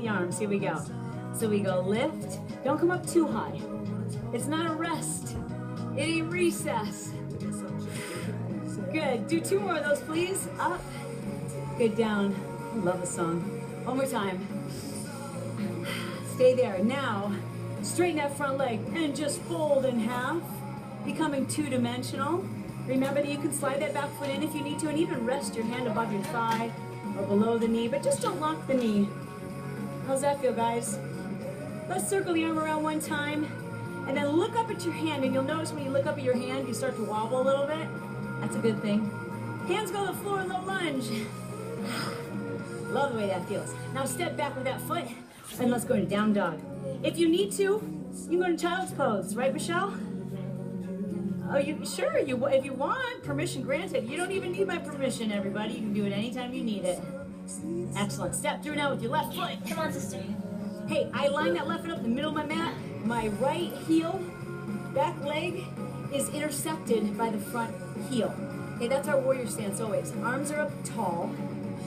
the arms. Here we go. So we go lift. Don't come up too high. It's not a rest. It ain't recess. Good. Do 2 more of those, please. Up. Good, down. I love the song. One more time. Stay there. Now, straighten that front leg and just fold in half, becoming 2-dimensional. Remember that you can slide that back foot in if you need to, and even rest your hand above your thigh or below the knee, but just don't lock the knee. How's that feel, guys? Let's circle the arm around one time, and then look up at your hand, and you'll notice when you look up at your hand, you start to wobble a little bit. That's a good thing. Hands go to the floor, low lunge. Love the way that feels. Now step back with that foot, and let's go into down dog. If you need to, you can go to child's pose, right, Michelle? Oh, sure, if you want, permission granted. You don't even need my permission, everybody. You can do it anytime you need it. Excellent. Step through now with your left foot. Come on, sister. Hey, I line that left foot up in the middle of my mat. My right heel, back leg, is intersected by the front heel. Okay, that's our warrior stance always. Arms are up tall.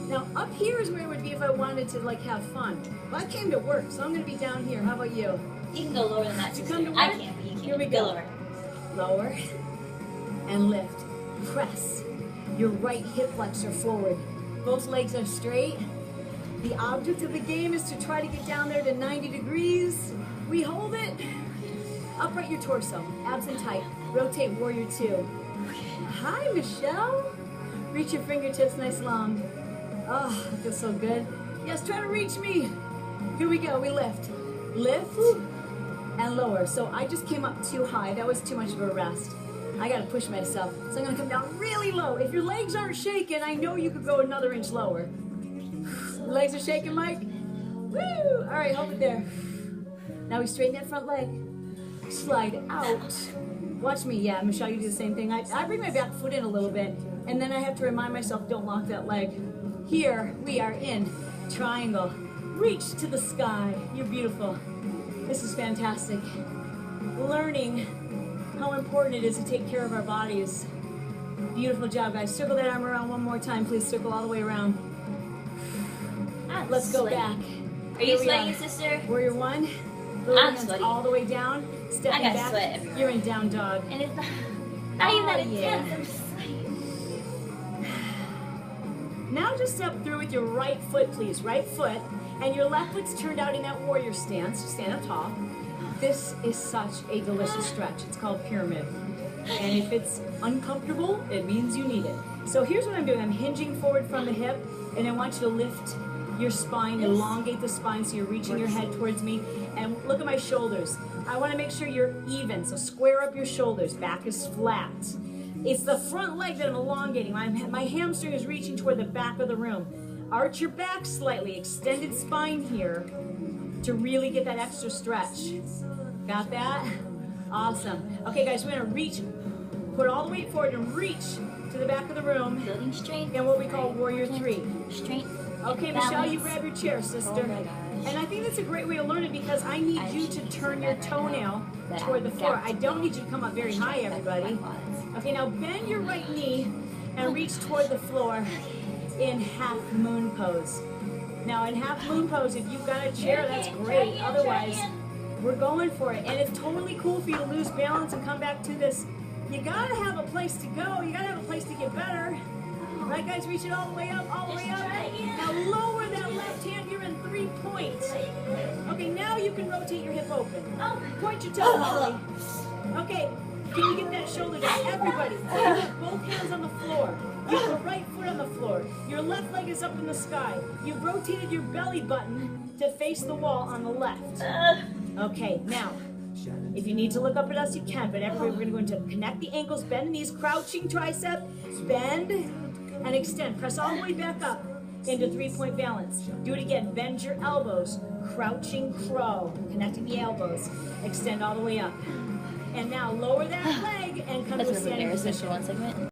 Now, up here is where it would be if I wanted to, like, have fun. Well, I came to work, so I'm going to be down here. How about you? You can go lower than that, sister. You come to work? I can't, but you can. Here we go. Lower. Lower. And lift. Press. Your right hip flexor forward. Both legs are straight. The object of the game is to try to get down there to 90 degrees. We hold it. Upright your torso. Abs in tight. Rotate warrior 2. Hi, Michelle. Reach your fingertips nice long. Oh, that feels so good. Yes, try to reach me. Here we go. We lift. Lift and lower. So I just came up too high. That was too much of a rest. I got to push myself. So I'm going to come down really low. If your legs aren't shaking, I know you could go another inch lower. Your legs are shaking, Mike? Woo! All right, hold it there. Now we straighten that front leg. Slide out. Watch me. Yeah, Michelle, you do the same thing. I bring my back foot in a little bit, and then I have to remind myself, don't lock that leg. Here we are in triangle. Reach to the sky. You're beautiful. This is fantastic. Learning how important it is to take care of our bodies. Beautiful job, guys. Circle that arm around one more time, please. Circle all the way around. Let's go back. Are you sweating, sister? Warrior 1. I'm sweating. All the way down. Stepping I got back. sweat everywhere. You're in down dog. And it's not even that intense. I'm just sweating. Now just step through with your right foot, please. Right foot. And your left foot's turned out in that warrior stance. Stand up tall. This is such a delicious stretch. It's called pyramid. And if it's uncomfortable, it means you need it. So here's what I'm doing. I'm hinging forward from the hip, and I want you to lift your spine, elongate the spine so you're reaching your head towards me. And look at my shoulders. I want to make sure you're even, so square up your shoulders. Back is flat. It's the front leg that I'm elongating. My hamstring is reaching toward the back of the room. Arch your back slightly, extended spine here to really get that extra stretch. Got that? Awesome. Okay, guys, we're going to reach, put all the weight forward and reach to the back of the room. Building strength. And what we call warrior 3. Strength. Okay, Michelle, you grab your chair, sister. And I think that's a great way to learn it because I need you to turn your toenail toward the floor. I don't need you to come up very high, everybody. Okay, now bend your right knee and reach toward the floor in half moon pose. Now in half moon pose, if you've got a chair, that's great. Otherwise, we're going for it. And it's totally cool for you to lose balance and come back to this. You gotta have a place to go. You gotta have a place to get better. Right, guys, reach it all the way up, all the way up. Now lower that left hand. You're in 3 points. Okay, now you can rotate your hip open. Point your toe, Molly. Okay, can you get that shoulder down? Everybody, you have both hands on the floor. You have the right foot on the floor. Your left leg is up in the sky. You've rotated your belly button to face the wall on the left. Okay, now, if you need to look up at us, you can, but everybody, we're going to go into connect the ankles, bend the knees, crouching tricep, bend, and extend. Press all the way back up into 3-point balance. Do it again. Bend your elbows. Crouching crow. Connecting the elbows. Extend all the way up. And now lower that leg and come to a standing position. One segment.